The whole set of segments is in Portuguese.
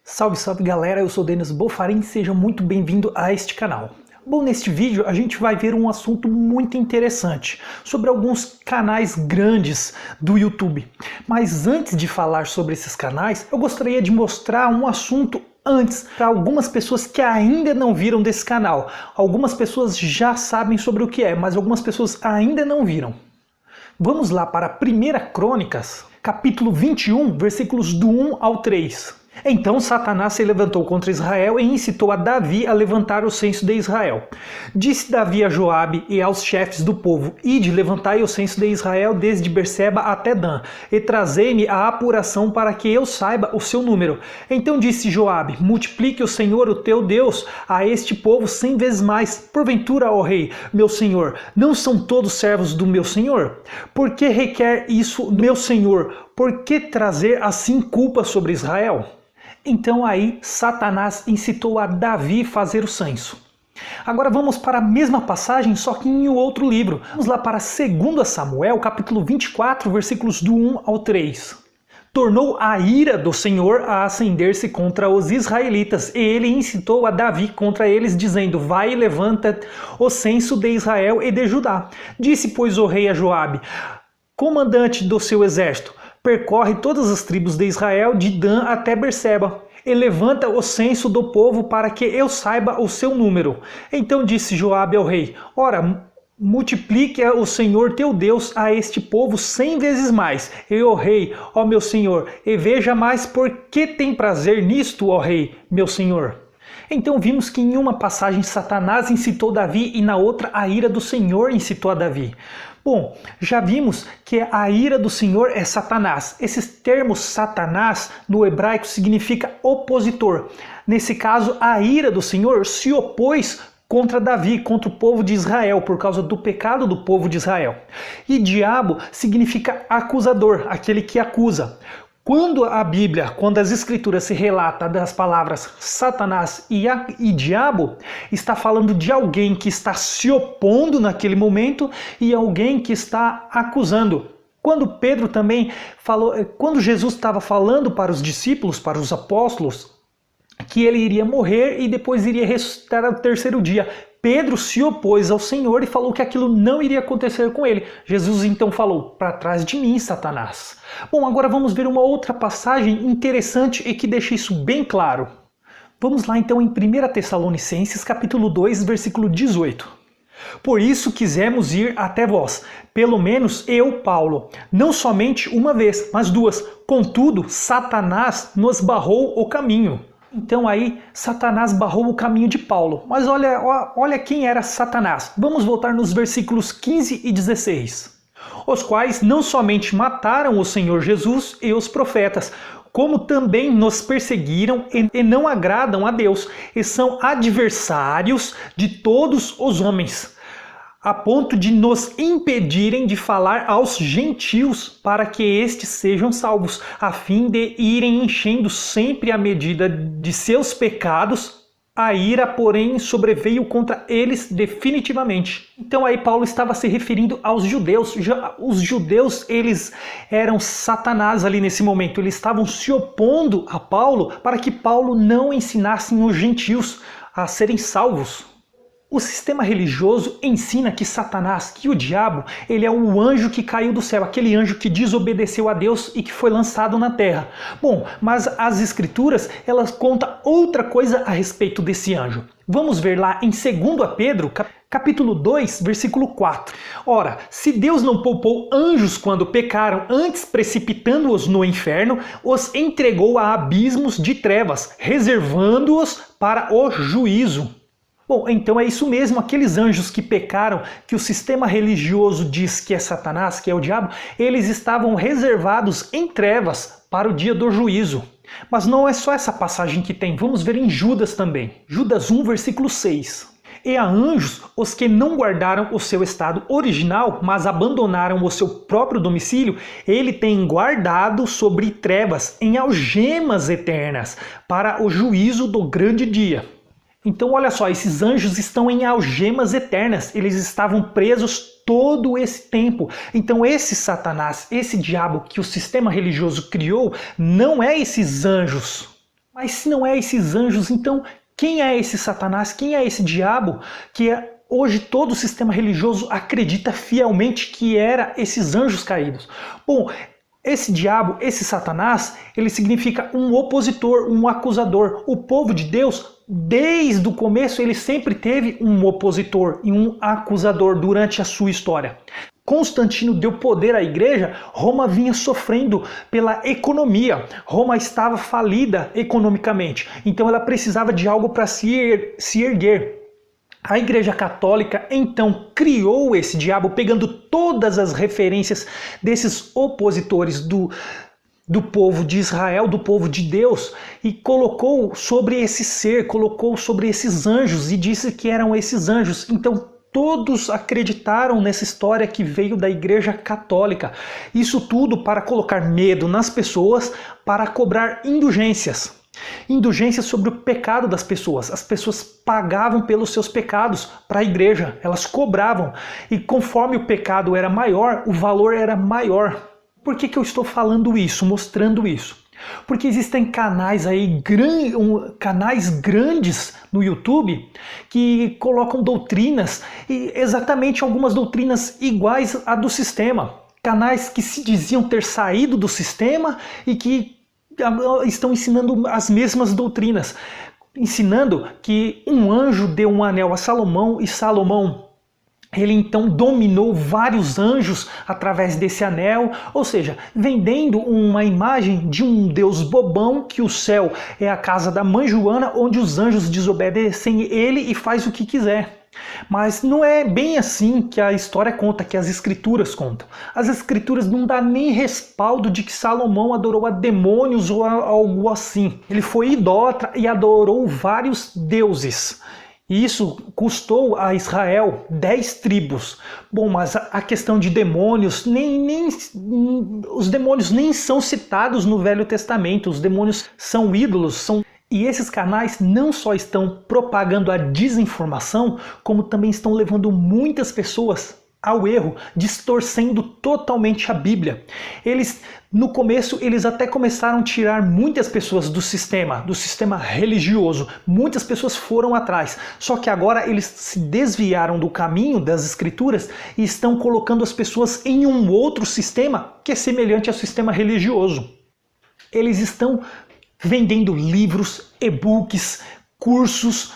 Salve, salve galera, eu sou Denis Bofarin, seja muito bem-vindo a este canal. Bom, neste vídeo a gente vai ver um assunto muito interessante sobre alguns canais grandes do YouTube. Mas antes de falar sobre esses canais, eu gostaria de mostrar um assunto antes para algumas pessoas que ainda não viram desse canal. Algumas pessoas já sabem sobre o que é, mas algumas pessoas ainda não viram. Vamos lá para 1 Crônicas, capítulo 21, versículos do 1 ao 3. Então Satanás se levantou contra Israel e incitou a Davi a levantar o censo de Israel. Disse Davi a Joabe e aos chefes do povo: Ide, levantai o censo de Israel desde Berseba até Dan, e trazei-me a apuração para que eu saiba o seu número. Então disse Joabe: Multiplique o Senhor, o teu Deus, a este povo 100 vezes mais. Porventura, ó rei, meu senhor, não são todos servos do meu senhor? Por que requer isso do meu senhor? Por que trazer assim culpa sobre Israel? Então aí Satanás incitou a Davi fazer o censo. Agora vamos para a mesma passagem, só que em outro livro. Vamos lá para 2 Samuel, capítulo 24, versículos do 1 ao 3. Tornou a ira do Senhor a acender-se contra os israelitas, e ele incitou a Davi contra eles, dizendo: Vai e levanta o censo de Israel e de Judá. Disse, pois, o rei a Joabe, comandante do seu exército: Percorre todas as tribos de Israel, de Dan até Berseba, e levanta o censo do povo para que eu saiba o seu número. Então disse Joabe ao rei: Ora, multiplique o Senhor teu Deus a este povo 100 vezes mais. E o rei, ó meu senhor, e veja mais por que tem prazer nisto, ó rei, meu senhor. Então vimos que em uma passagem Satanás incitou Davi e na outra a ira do Senhor incitou a Davi. Bom, já vimos que a ira do Senhor é Satanás. Esses termos Satanás no hebraico significa opositor. Nesse caso, a ira do Senhor se opôs contra Davi, contra o povo de Israel, por causa do pecado do povo de Israel. E diabo significa acusador, aquele que acusa. Quando a Bíblia, quando as Escrituras se relata das palavras Satanás e diabo, está falando de alguém que está se opondo naquele momento e alguém que está acusando. Quando Pedro também falou, quando Jesus estava falando para os discípulos, para os apóstolos, que ele iria morrer e depois iria ressuscitar ao terceiro dia, Pedro se opôs ao Senhor e falou que aquilo não iria acontecer com ele. Jesus então falou: para trás de mim, Satanás. Bom, agora vamos ver uma outra passagem interessante e que deixa isso bem claro. Vamos lá então em 1 Tessalonicenses, capítulo 2, versículo 18. Por isso quisemos ir até vós, pelo menos eu, Paulo, não somente uma vez, mas duas. Contudo, Satanás nos barrou o caminho. Então aí Satanás barrou o caminho de Paulo. Mas olha quem era Satanás. Vamos voltar nos versículos 15 e 16. Os quais não somente mataram o Senhor Jesus e os profetas, como também nos perseguiram e não agradam a Deus, e são adversários de todos os homens, a ponto de nos impedirem de falar aos gentios para que estes sejam salvos, a fim de irem enchendo sempre a medida de seus pecados. A ira, porém, sobreveio contra eles definitivamente. Então aí Paulo estava se referindo aos judeus. Os judeus, eles eram Satanás ali nesse momento. Eles estavam se opondo a Paulo para que Paulo não ensinasse os gentios a serem salvos. O sistema religioso ensina que Satanás, que o diabo, ele é o anjo que caiu do céu, aquele anjo que desobedeceu a Deus e que foi lançado na terra. Bom, mas as Escrituras, elas contam outra coisa a respeito desse anjo. Vamos ver lá em 2 Pedro, capítulo 2, versículo 4. Ora, se Deus não poupou anjos quando pecaram, antes precipitando-os no inferno, os entregou a abismos de trevas, reservando-os para o juízo. Bom, então é isso mesmo, aqueles anjos que pecaram, que o sistema religioso diz que é Satanás, que é o diabo, eles estavam reservados em trevas para o dia do juízo. Mas não é só essa passagem que tem, vamos ver em Judas também. Judas 1, versículo 6. E a anjos, os que não guardaram o seu estado original, mas abandonaram o seu próprio domicílio, ele tem guardado sobre trevas, em algemas eternas, para o juízo do grande dia. Então olha só, esses anjos estão em algemas eternas, eles estavam presos todo esse tempo. Então esse Satanás, esse diabo que o sistema religioso criou, não é esses anjos. Mas se não é esses anjos, então quem é esse Satanás? Quem é esse diabo que hoje todo o sistema religioso acredita fielmente que era esses anjos caídos? Bom, esse diabo, esse Satanás, ele significa um opositor, um acusador. O povo de Deus, desde o começo, ele sempre teve um opositor e um acusador durante a sua história. Constantino deu poder à igreja, Roma vinha sofrendo pela economia. Roma estava falida economicamente, então ela precisava de algo para se erguer. A Igreja Católica então criou esse diabo, pegando todas as referências desses opositores do povo de Israel, do povo de Deus, e colocou sobre esse ser, colocou sobre esses anjos e disse que eram esses anjos. Então todos acreditaram nessa história que veio da Igreja Católica. Isso tudo para colocar medo nas pessoas, para cobrar indulgências. Indulgências sobre o pecado das pessoas. As pessoas pagavam pelos seus pecados para a igreja, elas cobravam. E conforme o pecado era maior, o valor era maior. Por que eu estou falando isso, mostrando isso? Porque existem canais aí, canais grandes no YouTube que colocam doutrinas, e exatamente algumas doutrinas iguais à do sistema. Canais que se diziam ter saído do sistema e que estão ensinando as mesmas doutrinas. Ensinando que um anjo deu um anel a Salomão e Salomão ele então dominou vários anjos através desse anel, ou seja, vendendo uma imagem de um Deus bobão, que o céu é a casa da mãe Joana, onde os anjos desobedecem ele e faz o que quiser. Mas não é bem assim que a história conta, que as escrituras contam. As escrituras não dão nem respaldo de que Salomão adorou a demônios ou algo assim. Ele foi idólatra e adorou vários deuses. E isso custou a Israel 10 tribos. Bom, mas a questão de demônios, os demônios nem são citados no Velho Testamento. Os demônios são ídolos, E esses canais não só estão propagando a desinformação, como também estão levando muitas pessoas ao erro, distorcendo totalmente a Bíblia. No começo, eles até começaram a tirar muitas pessoas do sistema religioso. Muitas pessoas foram atrás. Só que agora eles se desviaram do caminho das escrituras e estão colocando as pessoas em um outro sistema que é semelhante ao sistema religioso. Eles estão vendendo livros, e-books, curso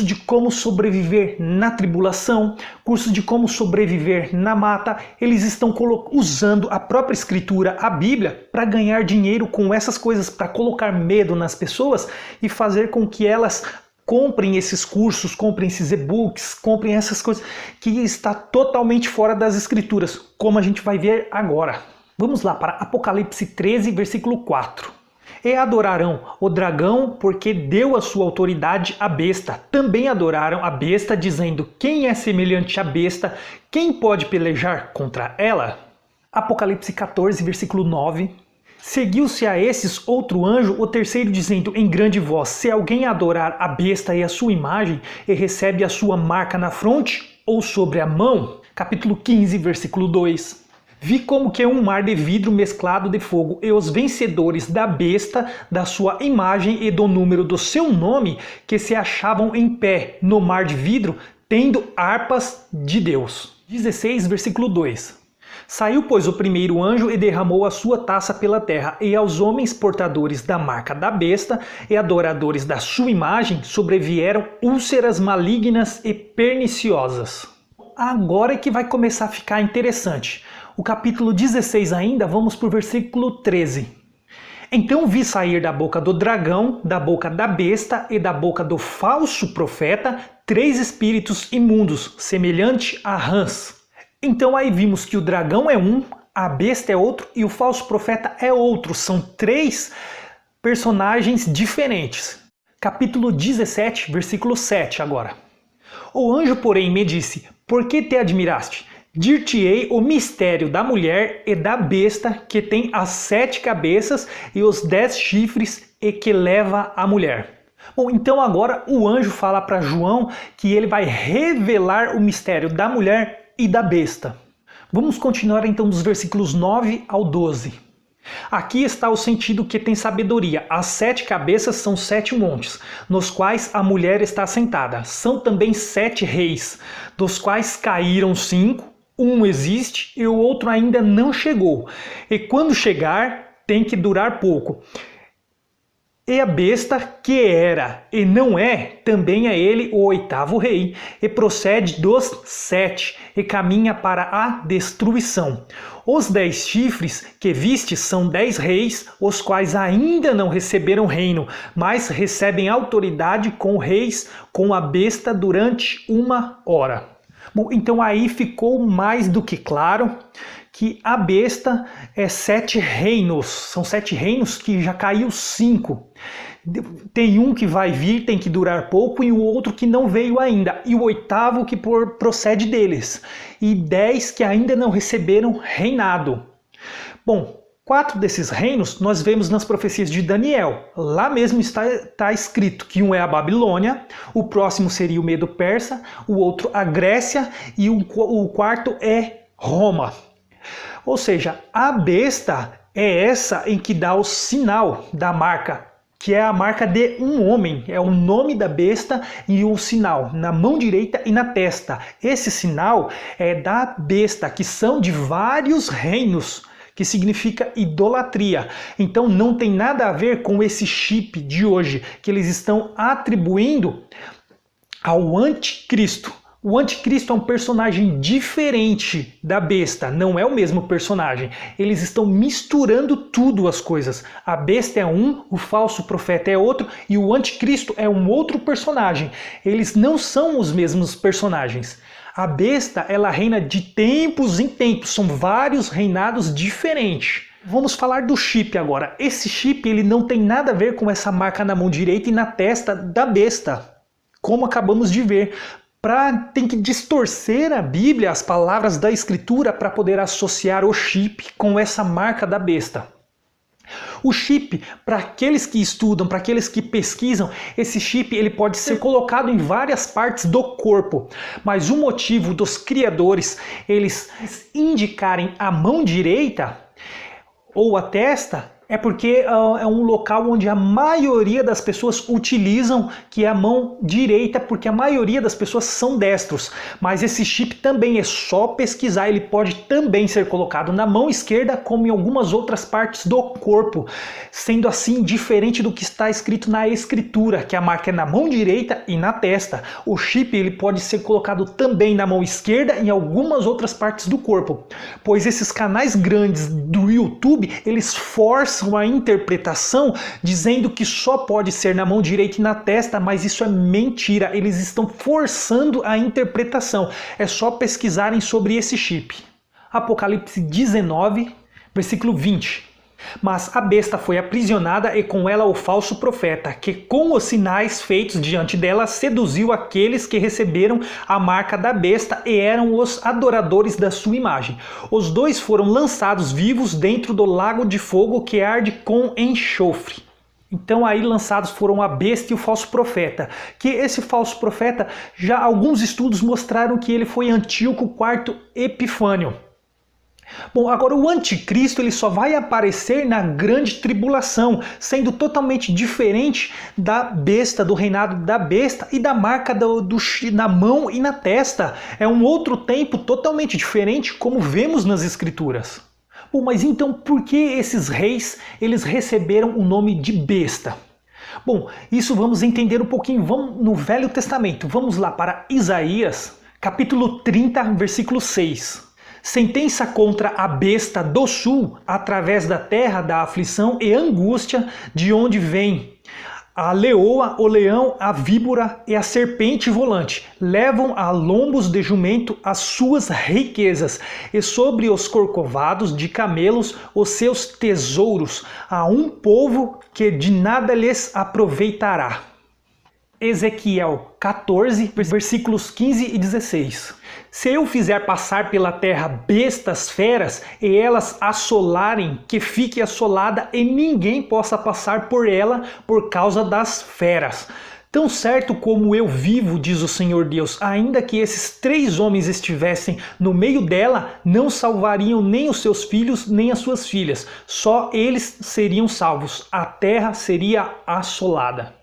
de como sobreviver na tribulação, curso de como sobreviver na mata. Eles estão usando a própria escritura, a Bíblia, para ganhar dinheiro com essas coisas, para colocar medo nas pessoas e fazer com que elas comprem esses cursos, comprem esses e-books, comprem essas coisas que está totalmente fora das escrituras, como a gente vai ver agora. Vamos lá para Apocalipse 13, versículo 4. E adorarão o dragão, porque deu a sua autoridade à besta. Também adoraram a besta, dizendo: quem é semelhante à besta? Quem pode pelejar contra ela? Apocalipse 14, versículo 9. Seguiu-se a esses outro anjo, o terceiro, dizendo em grande voz: se alguém adorar a besta e a sua imagem, e recebe a sua marca na fronte ou sobre a mão. Capítulo 15, versículo 2. Vi como que um mar de vidro mesclado de fogo, e os vencedores da besta, da sua imagem e do número do seu nome, que se achavam em pé no mar de vidro, tendo harpas de Deus. 16, versículo 2. Saiu, pois, o primeiro anjo e derramou a sua taça pela terra, e aos homens portadores da marca da besta e adoradores da sua imagem sobrevieram úlceras malignas e perniciosas. Agora é que vai começar a ficar interessante. O capítulo 16 ainda, vamos para o versículo 13. Então vi sair da boca do dragão, da boca da besta e da boca do falso profeta 3 espíritos imundos, semelhante a rãs. Então aí vimos que o dragão é um, a besta é outro e o falso profeta é outro. São 3 personagens diferentes. Capítulo 17, versículo 7 agora. O anjo, porém, me disse: por que te admiraste? Dir-te-ei o mistério da mulher e da besta, que tem as 7 cabeças e os 10 chifres, e que leva a mulher. Bom, então agora o anjo fala para João que ele vai revelar o mistério da mulher e da besta. Vamos continuar então dos versículos 9 ao 12. Aqui está o sentido que tem sabedoria. As 7 cabeças são 7 montes, nos quais a mulher está sentada. São também 7 reis, dos quais caíram 5, um existe e o outro ainda não chegou. E quando chegar, tem que durar pouco. E a besta, que era e não é, também é ele o 8º rei, e procede dos 7, e caminha para a destruição. Os 10 chifres que vistes são 10 reis, os quais ainda não receberam reino, mas recebem autoridade com reis, com a besta durante 1 hora. Bom, então aí ficou mais do que claro que a besta é 7 reinos. São 7 reinos que já caiu 5. Tem um que vai vir, tem que durar pouco, e o outro que não veio ainda. E o 8º que procede deles. E 10 que ainda não receberam reinado. Bom, 4 desses reinos nós vemos nas profecias de Daniel. Lá mesmo está escrito que um é a Babilônia, o próximo seria o Medo-Persa, o outro a Grécia e o quarto é Roma. Ou seja, a besta é essa em que dá o sinal da marca, que é a marca de um homem. É o nome da besta e o sinal na mão direita e na testa. Esse sinal é da besta, que são de vários reinos, que significa idolatria. Então não tem nada a ver com esse chip de hoje, que eles estão atribuindo ao anticristo. O anticristo é um personagem diferente da besta, não é o mesmo personagem. Eles estão misturando tudo as coisas. A besta é um, o falso profeta é outro e o anticristo é um outro personagem. Eles não são os mesmos personagens. A besta, ela reina de tempos em tempos, são vários reinados diferentes. Vamos falar do chip agora. Esse chip ele não tem nada a ver com essa marca na mão direita e na testa da besta, como acabamos de ver. Tem que distorcer a Bíblia, as palavras da Escritura, para poder associar o chip com essa marca da besta. O chip, para aqueles que estudam, para aqueles que pesquisam, esse chip ele pode ser colocado em várias partes do corpo. Mas o motivo dos criadores eles indicarem a mão direita ou a testa é porque é um local onde a maioria das pessoas utilizam, que é a mão direita, porque a maioria das pessoas são destros. Mas esse chip também é só pesquisar, ele pode também ser colocado na mão esquerda, como em algumas outras partes do corpo, sendo assim diferente do que está escrito na Escritura, que a marca é na mão direita e na testa. O chip ele pode ser colocado também na mão esquerda e em algumas outras partes do corpo, pois esses canais grandes do YouTube, eles forçam uma interpretação dizendo que só pode ser na mão direita e na testa, mas isso é mentira. Eles estão forçando a interpretação. É só pesquisarem sobre esse chip. Apocalipse 19, versículo 20. Mas a besta foi aprisionada e com ela o falso profeta, que com os sinais feitos diante dela seduziu aqueles que receberam a marca da besta e eram os adoradores da sua imagem. Os dois foram lançados vivos dentro do lago de fogo que arde com enxofre. Então aí lançados foram a besta e o falso profeta, que esse falso profeta, já alguns estudos mostraram que ele foi Antíoco IV Epifânio. Bom, agora o anticristo ele só vai aparecer na grande tribulação, sendo totalmente diferente da besta, do reinado da besta e da marca na mão e na testa. É um outro tempo totalmente diferente, como vemos nas escrituras. Bom, mas então por que esses reis eles receberam o nome de besta? Bom, isso vamos entender um pouquinho. Vamos no Velho Testamento. Vamos lá para Isaías, capítulo 30, versículo 6. Sentença contra a besta do sul, através da terra da aflição e angústia, de onde vem a leoa, o leão, a víbora e a serpente volante. Levam a lombos de jumento as suas riquezas, e sobre os corcovados de camelos os seus tesouros, a um povo que de nada lhes aproveitará. Ezequiel 14, versículos 15 e 16. Se eu fizer passar pela terra bestas feras, e elas assolarem, que fique assolada, e ninguém possa passar por ela por causa das feras. Tão certo como eu vivo, diz o Senhor Deus, ainda que esses 3 homens estivessem no meio dela, não salvariam nem os seus filhos, nem as suas filhas. Só eles seriam salvos. A terra seria assolada.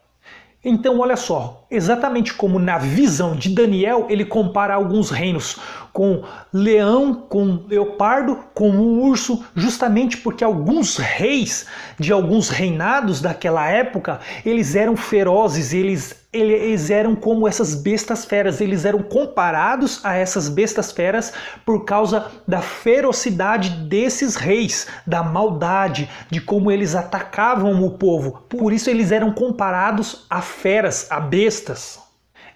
Então, olha só, exatamente como na visão de Daniel, ele compara alguns reinos com leão, com leopardo, com um urso, justamente porque alguns reis de alguns reinados daquela época, eles eram ferozes, eles eram como essas bestas feras, eles eram comparados a essas bestas feras por causa da ferocidade desses reis, da maldade, de como eles atacavam o povo. Por isso eles eram comparados a feras, a bestas.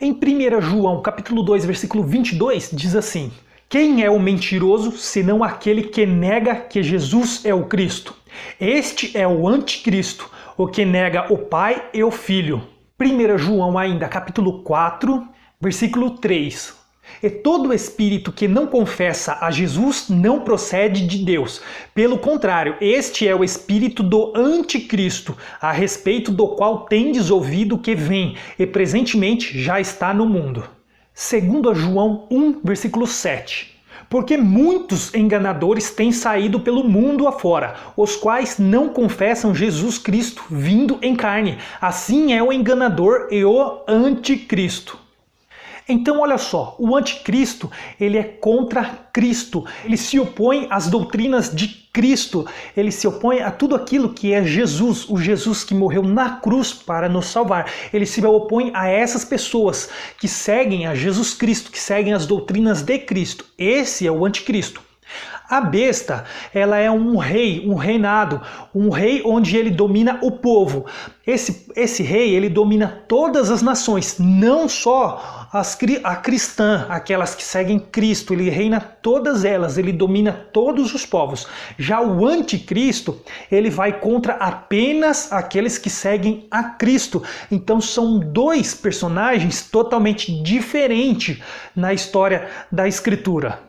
Em 1 João, capítulo 2, versículo 22, diz assim: quem é o mentiroso, senão aquele que nega que Jesus é o Cristo? Este é o anticristo, o que nega o Pai e o Filho. 1 João ainda, capítulo 4, versículo 3. E todo espírito que não confessa a Jesus não procede de Deus. Pelo contrário, este é o espírito do anticristo, a respeito do qual tendes ouvido que vem, e presentemente já está no mundo. 2 João 1, versículo 7. Porque muitos enganadores têm saído pelo mundo afora, os quais não confessam Jesus Cristo vindo em carne. Assim é o enganador e o anticristo. Então olha só, o anticristo, ele é contra Cristo, ele se opõe às doutrinas de Cristo, ele se opõe a tudo aquilo que é Jesus, o Jesus que morreu na cruz para nos salvar. Ele se opõe a essas pessoas que seguem a Jesus Cristo, que seguem as doutrinas de Cristo. Esse é o anticristo. A besta, ela é um rei, um reinado, um rei onde ele domina o povo. Esse rei, ele domina todas as nações, não só a cristã, aquelas que seguem Cristo, ele reina todas elas, ele domina todos os povos. Já o anticristo, ele vai contra apenas aqueles que seguem a Cristo. Então são 2 personagens totalmente diferentes na história da Escritura.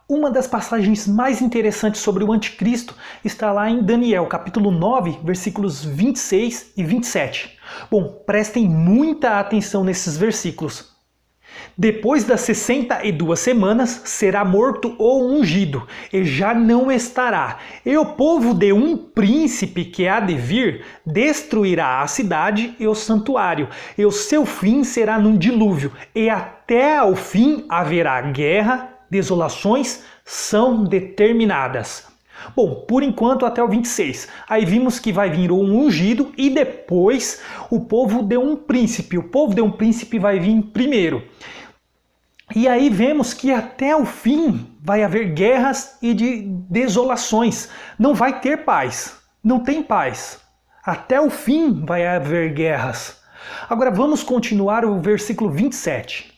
Uma das passagens mais interessantes sobre o anticristo está lá em Daniel, capítulo 9, versículos 26 e 27. Bom, prestem muita atenção nesses versículos. Depois das 62 semanas, será morto o ungido, e já não estará. E o povo de um príncipe que há de vir destruirá a cidade e o santuário, e o seu fim será num dilúvio, e até ao fim haverá guerra, desolações são determinadas. Bom, por enquanto até o 26. Aí vimos que vai vir um ungido e depois o povo de um príncipe. O povo de um príncipe vai vir primeiro. E aí vemos que até o fim vai haver guerras e desolações. Não vai ter paz. Não tem paz. Até o fim vai haver guerras. Agora vamos continuar o versículo 27.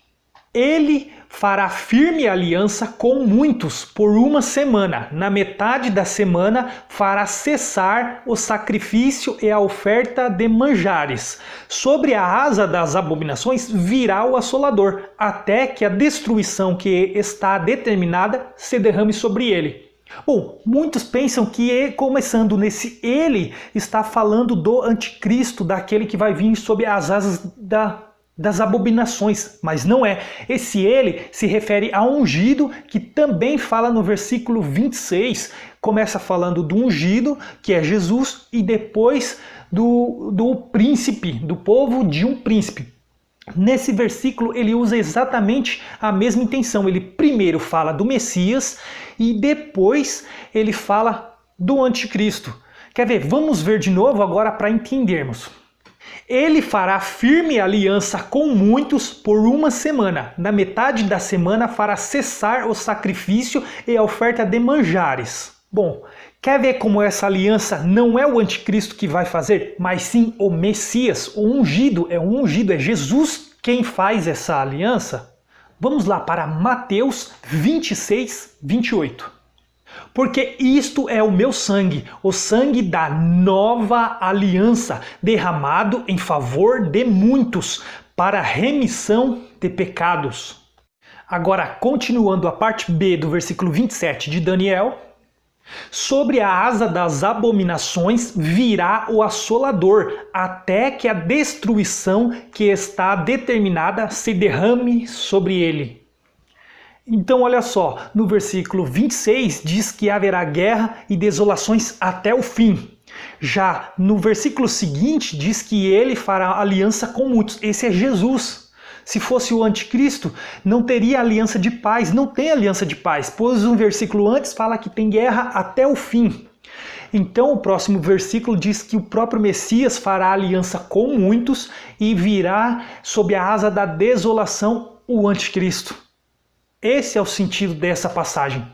Ele fará firme aliança com muitos por 1 semana. Na metade da semana fará cessar o sacrifício e a oferta de manjares. Sobre a asa das abominações virá o assolador, até que a destruição que está determinada se derrame sobre ele. Bom, muitos pensam que começando nesse ele está falando do anticristo, daquele que vai vir sob as asas das abominações, mas não é. Esse ele se refere a ungido, que também fala no versículo 26, começa falando do ungido, que é Jesus, e depois do príncipe, do povo de um príncipe. Nesse versículo ele usa exatamente a mesma intenção. Ele primeiro fala do Messias e depois ele fala do anticristo. Quer ver? Vamos ver de novo agora para entendermos. Ele fará firme aliança com muitos por 1 semana. Na metade da semana fará cessar o sacrifício e a oferta de manjares. Bom, quer ver como essa aliança não é o anticristo que vai fazer, mas sim o Messias, o ungido, é Jesus quem faz essa aliança? Vamos lá para Mateus 26, 28. Porque isto é o meu sangue, o sangue da nova aliança, derramado em favor de muitos, para remissão de pecados. Agora, continuando a parte B do versículo 27 de Daniel. Sobre a asa das abominações virá o assolador, até que a destruição que está determinada se derrame sobre ele. Então olha só, no versículo 26 diz que haverá guerra e desolações até o fim. Já no versículo seguinte diz que ele fará aliança com muitos. Esse é Jesus. Se fosse o anticristo, não teria aliança de paz, não tem aliança de paz, pois um versículo antes fala que tem guerra até o fim. Então o próximo versículo diz que o próprio Messias fará aliança com muitos e virá sob a asa da desolação o anticristo. Esse é o sentido dessa passagem.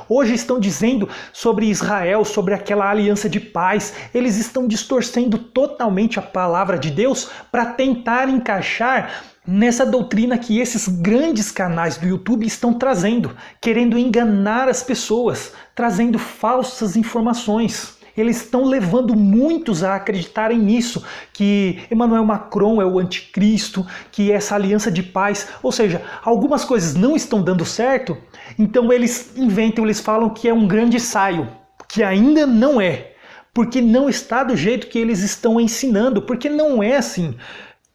Hoje estão dizendo sobre Israel, sobre aquela aliança de paz. Eles estão distorcendo totalmente a palavra de Deus para tentar encaixar nessa doutrina que esses grandes canais do YouTube estão trazendo, querendo enganar as pessoas, trazendo falsas informações. Eles estão levando muitos a acreditarem nisso, que Emmanuel Macron é o anticristo, que essa aliança de paz, ou seja, algumas coisas não estão dando certo, então eles inventam, eles falam que é um grande ensaio, que ainda não é, porque não está do jeito que eles estão ensinando, porque não é assim.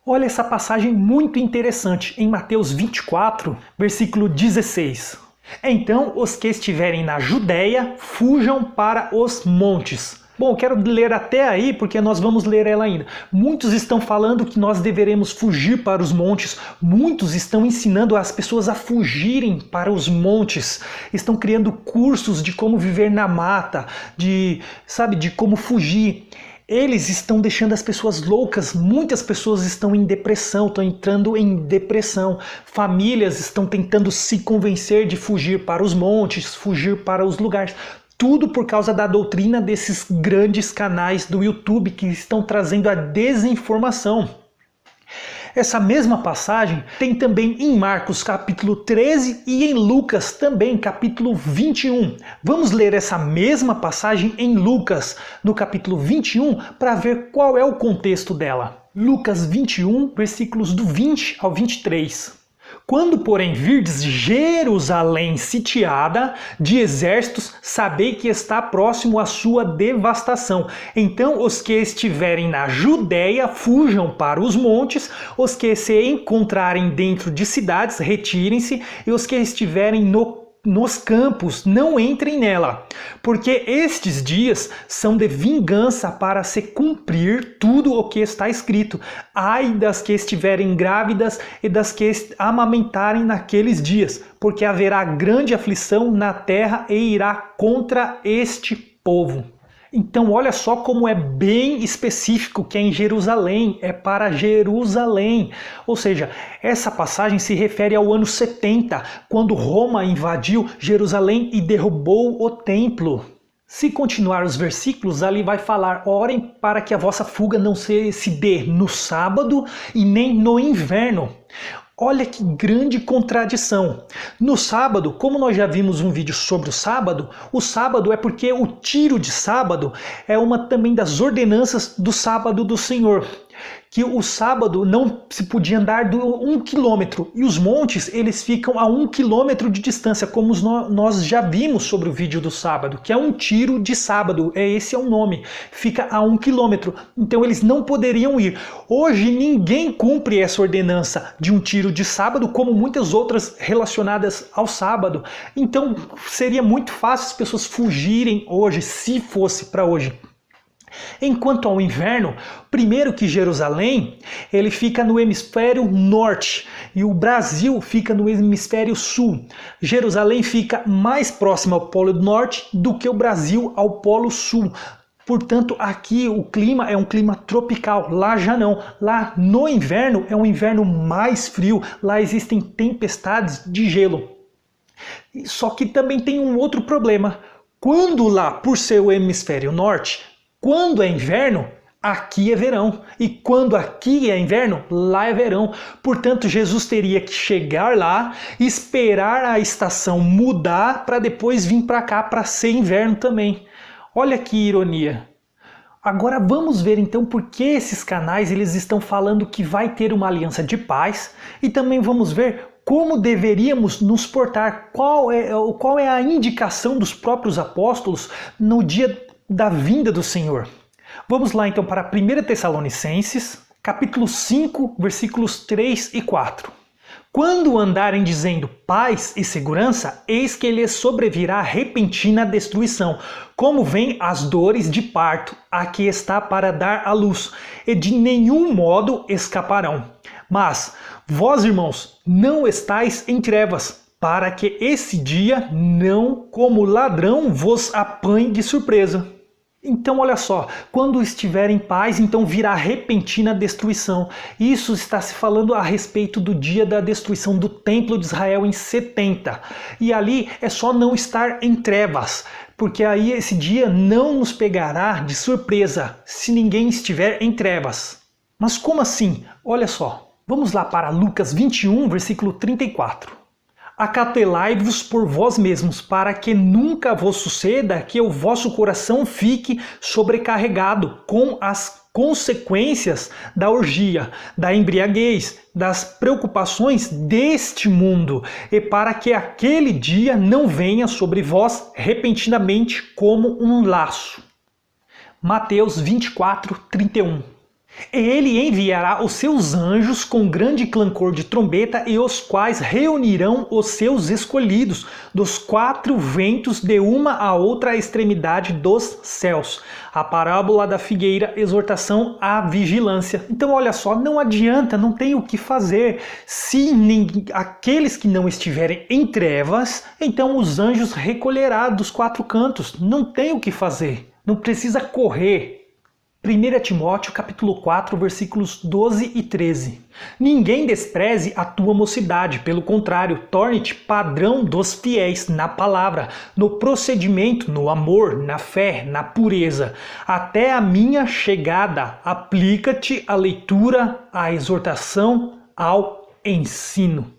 Olha essa passagem muito interessante em Mateus 24, versículo 16. Então os que estiverem na Judéia fujam para os montes. Bom, eu quero ler até aí porque nós vamos ler ela ainda. Muitos estão falando que nós deveremos fugir para os montes. Muitos estão ensinando as pessoas a fugirem para os montes. Estão criando cursos de como viver na mata, de como fugir. Eles estão deixando as pessoas loucas, muitas pessoas estão em depressão, estão entrando em depressão. Famílias estão tentando se convencer de fugir para os montes, fugir para os lugares. Tudo por causa da doutrina desses grandes canais do YouTube que estão trazendo a desinformação. Essa mesma passagem tem também em Marcos capítulo 13 e em Lucas também capítulo 21. Vamos ler essa mesma passagem em Lucas no capítulo 21 para ver qual é o contexto dela. Lucas 21, versículos do 20 ao 23. Quando, porém, virdes Jerusalém sitiada de exércitos, sabei que está próximo à sua devastação. Então os que estiverem na Judéia fujam para os montes, os que se encontrarem dentro de cidades retirem-se, e os que estiverem nos campos não entrem nela, porque estes dias são de vingança para se cumprir tudo o que está escrito. Ai das que estiverem grávidas e das que amamentarem naqueles dias, porque haverá grande aflição na terra e irá contra este povo. Então olha só como é bem específico que é em Jerusalém, é para Jerusalém. Ou seja, essa passagem se refere ao ano 70, quando Roma invadiu Jerusalém e derrubou o templo. Se continuar os versículos, ali vai falar: orem para que a vossa fuga não se dê no sábado e nem no inverno. Olha que grande contradição. No sábado, como nós já vimos um vídeo sobre o sábado é porque o tiro de sábado é uma também das ordenanças do sábado do Senhor. Que o sábado não se podia andar de 1 quilômetro e os montes eles ficam a 1 quilômetro de distância, como nós já vimos sobre o vídeo do sábado, que é um tiro de sábado, esse é o nome, fica a 1 quilômetro, então eles não poderiam ir. Hoje ninguém cumpre essa ordenança de um tiro de sábado, como muitas outras relacionadas ao sábado, então seria muito fácil as pessoas fugirem hoje, se fosse para hoje. Enquanto ao inverno, primeiro que Jerusalém, ele fica no hemisfério norte e o Brasil fica no hemisfério sul. Jerusalém fica mais próximo ao polo norte do que o Brasil ao polo sul. Portanto, aqui o clima é um clima tropical, lá já não. Lá no inverno é um inverno mais frio, lá existem tempestades de gelo. Só que também tem um outro problema. Quando lá, por ser o hemisfério norte, quando é inverno, aqui é verão. E quando aqui é inverno, lá é verão. Portanto, Jesus teria que chegar lá, esperar a estação mudar para depois vir para cá para ser inverno também. Olha que ironia. Agora vamos ver então por que esses canais eles estão falando que vai ter uma aliança de paz e também vamos ver como deveríamos nos portar, qual é a indicação dos próprios apóstolos no dia da vinda do Senhor. Vamos lá então para 1 Tessalonicenses, capítulo 5, versículos 3 e 4. Quando andarem dizendo paz e segurança, eis que lhes sobrevirá repentina destruição, como vêm as dores de parto, a que está para dar à luz, e de nenhum modo escaparão. Mas vós, irmãos, não estáis em trevas, para que esse dia não, como ladrão, vos apanhe de surpresa. Então olha só, quando estiver em paz, então virá repentina destruição. Isso está se falando a respeito do dia da destruição do Templo de Israel em 70. E ali é só não estar em trevas, porque aí esse dia não nos pegará de surpresa se ninguém estiver em trevas. Mas como assim? Olha só, vamos lá para Lucas 21, versículo 34. Acautelai-vos por vós mesmos, para que nunca vos suceda que o vosso coração fique sobrecarregado com as consequências da orgia, da embriaguez, das preocupações deste mundo, e para que aquele dia não venha sobre vós repentinamente como um laço. Mateus 24, 31. E ele enviará os seus anjos com grande clangor de trombeta, e os quais reunirão os seus escolhidos dos quatro ventos de uma a outra extremidade dos céus. A parábola da figueira, exortação à vigilância. Então olha só, não adianta, não tem o que fazer. Se aqueles que não estiverem em trevas, então os anjos recolherá dos quatro cantos. Não tem o que fazer, não precisa correr. 1 Timóteo capítulo 4, versículos 12 e 13. Ninguém despreze a tua mocidade, pelo contrário, torne-te padrão dos fiéis na palavra, no procedimento, no amor, na fé, na pureza. Até a minha chegada, aplica-te à leitura, à exortação, ao ensino.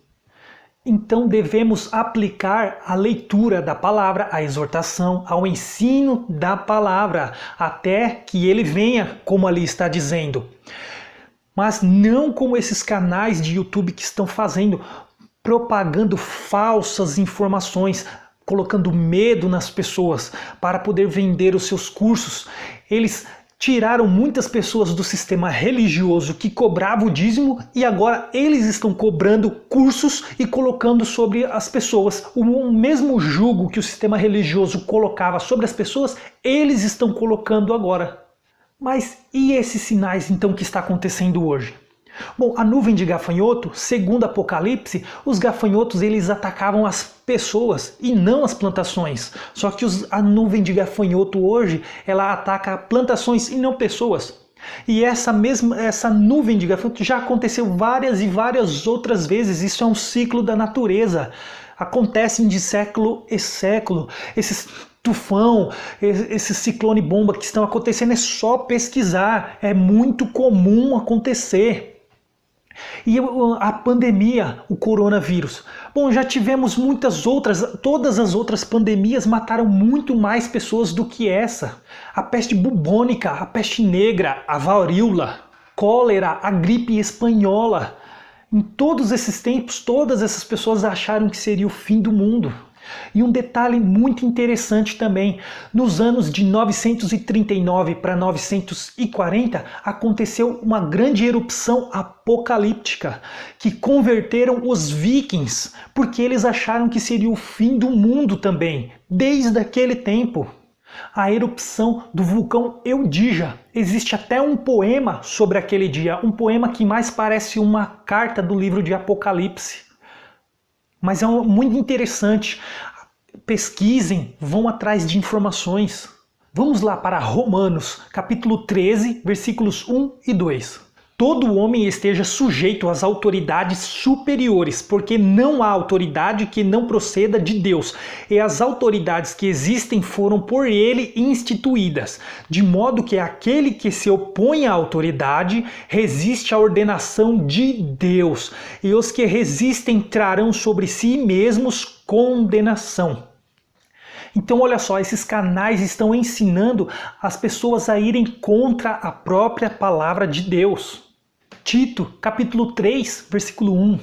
Então devemos aplicar a leitura da palavra, a exortação, ao ensino da palavra, até que ele venha, como ali está dizendo. Mas não como esses canais de YouTube que estão fazendo, propagando falsas informações, colocando medo nas pessoas para poder vender os seus cursos. Eles tiraram muitas pessoas do sistema religioso que cobrava o dízimo e agora eles estão cobrando cursos e colocando sobre as pessoas. O mesmo jugo que o sistema religioso colocava sobre as pessoas, eles estão colocando agora. Mas e esses sinais então que está acontecendo hoje? Bom, a nuvem de gafanhoto, segundo Apocalipse, os gafanhotos eles atacavam as pessoas e não as plantações. Só que a nuvem de gafanhoto hoje, ela ataca plantações e não pessoas. E essa nuvem de gafanhoto já aconteceu várias e várias outras vezes. Isso é um ciclo da natureza. Acontecem de século em século. Esses tufão, esse ciclone bomba que estão acontecendo, é só pesquisar. É muito comum acontecer. E a pandemia, o coronavírus. Bom, já tivemos muitas outras, todas as outras pandemias mataram muito mais pessoas do que essa. A peste bubônica, a peste negra, a varíola, cólera, a gripe espanhola. Em todos esses tempos, todas essas pessoas acharam que seria o fim do mundo. E um detalhe muito interessante também, nos anos de 939 para 940 aconteceu uma grande erupção apocalíptica que converteram os vikings, porque eles acharam que seria o fim do mundo também, desde aquele tempo. A erupção do vulcão Eudija. Existe até um poema sobre aquele dia, um poema que mais parece uma carta do livro de Apocalipse. Mas é muito interessante. Pesquisem, vão atrás de informações. Vamos lá para Romanos, capítulo 13, versículos 1 e 2. Todo homem esteja sujeito às autoridades superiores, porque não há autoridade que não proceda de Deus, e as autoridades que existem foram por ele instituídas, de modo que aquele que se opõe à autoridade resiste à ordenação de Deus, e os que resistem trarão sobre si mesmos condenação. Então olha só, esses canais estão ensinando as pessoas a irem contra a própria palavra de Deus. Tito, capítulo 3, versículo 1.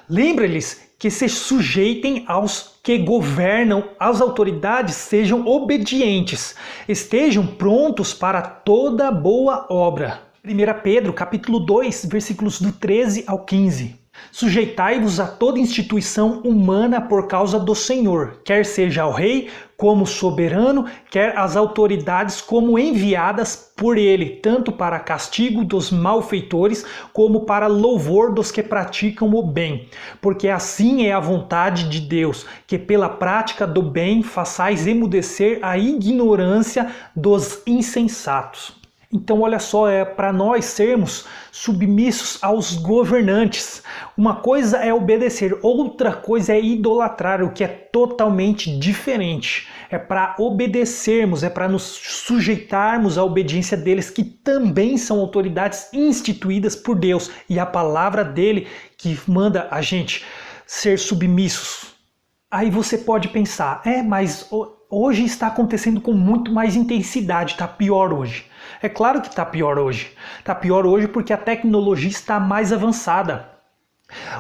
Lembra-lhes que se sujeitem aos que governam, às autoridades, sejam obedientes, estejam prontos para toda boa obra. 1 Pedro, capítulo 2, versículos do 13 ao 15. Sujeitai-vos a toda instituição humana por causa do Senhor, quer seja ao rei como soberano, quer as autoridades como enviadas por ele, tanto para castigo dos malfeitores, como para louvor dos que praticam o bem. Porque assim é a vontade de Deus, que pela prática do bem façais emudecer a ignorância dos insensatos. Então olha só, é para nós sermos submissos aos governantes. Uma coisa é obedecer, outra coisa é idolatrar, o que é totalmente diferente. É para obedecermos, é para nos sujeitarmos à obediência deles, que também são autoridades instituídas por Deus. E a palavra dele que manda a gente ser submissos. Aí você pode pensar, mas hoje está acontecendo com muito mais intensidade, está pior hoje. É claro que está pior hoje. Está pior hoje porque a tecnologia está mais avançada.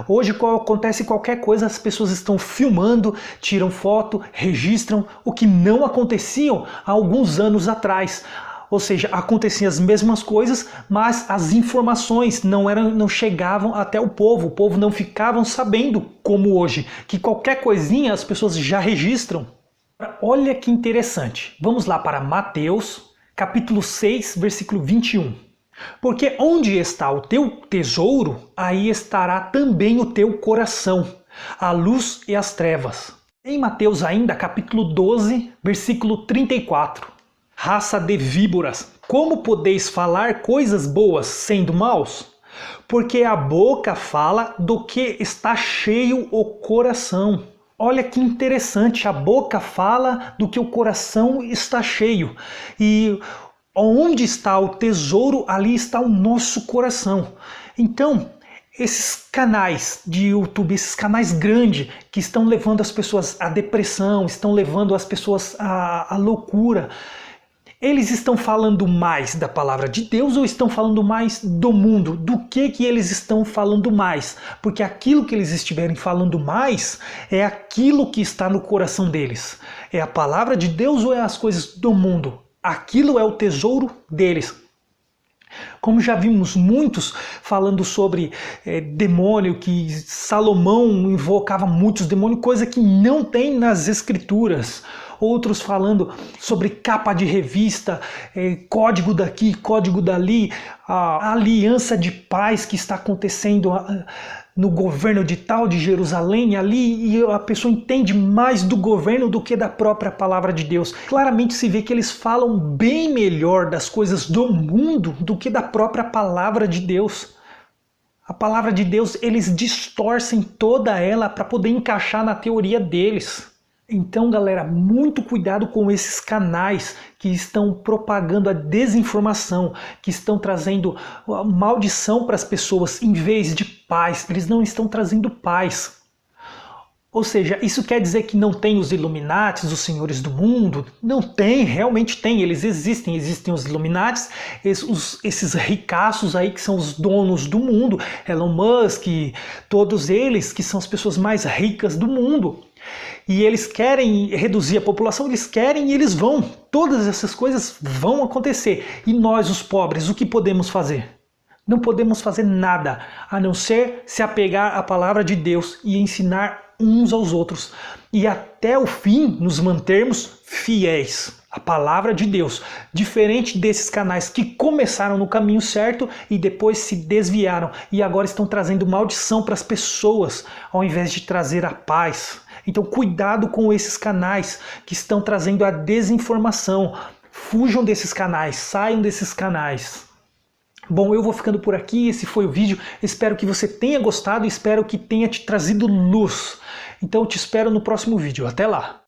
Hoje acontece qualquer coisa, as pessoas estão filmando, tiram foto, registram, o que não aconteciam há alguns anos atrás. Ou seja, aconteciam as mesmas coisas, mas as informações não chegavam até o povo não ficava sabendo como hoje, que qualquer coisinha as pessoas já registram. Olha que interessante. Vamos lá para Mateus, capítulo 6, versículo 21. Porque onde está o teu tesouro, aí estará também o teu coração, a luz e as trevas. Em Mateus ainda, capítulo 12, versículo 34. Raça de víboras, como podeis falar coisas boas sendo maus? Porque a boca fala do que está cheio o coração. Olha que interessante, a boca fala do que o coração está cheio. E onde está o tesouro, ali está o nosso coração. Então, esses canais de YouTube, esses canais grandes que estão levando as pessoas à depressão, estão levando as pessoas à loucura, eles estão falando mais da palavra de Deus ou estão falando mais do mundo? Do que eles estão falando mais? Porque aquilo que eles estiverem falando mais é aquilo que está no coração deles. É a palavra de Deus ou é as coisas do mundo? Aquilo é o tesouro deles. Como já vimos muitos falando sobre demônio, que Salomão invocava muitos demônios, coisa que não tem nas escrituras. Outros falando sobre capa de revista, código daqui, código dali, a aliança de paz que está acontecendo no governo de tal de Jerusalém ali, e a pessoa entende mais do governo do que da própria palavra de Deus. Claramente se vê que eles falam bem melhor das coisas do mundo do que da própria palavra de Deus. A palavra de Deus, eles distorcem toda ela para poder encaixar na teoria deles. Então, galera, muito cuidado com esses canais que estão propagando a desinformação, que estão trazendo maldição para as pessoas em vez de paz. Eles não estão trazendo paz. Ou seja, isso quer dizer que não tem os Illuminatis, os senhores do mundo? Não tem, realmente tem, eles existem. Existem os Illuminatis, esses ricaços aí que são os donos do mundo, Elon Musk, todos eles que são as pessoas mais ricas do mundo. E eles querem reduzir a população, eles querem e eles vão. Todas essas coisas vão acontecer. E nós, os pobres, o que podemos fazer? Não podemos fazer nada, a não ser se apegar à palavra de Deus e ensinar uns aos outros. E até o fim nos mantermos fiéis à palavra de Deus. Diferente desses canais que começaram no caminho certo e depois se desviaram. E agora estão trazendo maldição para as pessoas, ao invés de trazer a paz. Então cuidado com esses canais que estão trazendo a desinformação. Fujam desses canais, saiam desses canais. Bom, eu vou ficando por aqui, esse foi o vídeo. Espero que você tenha gostado e espero que tenha te trazido luz. Então eu te espero no próximo vídeo. Até lá!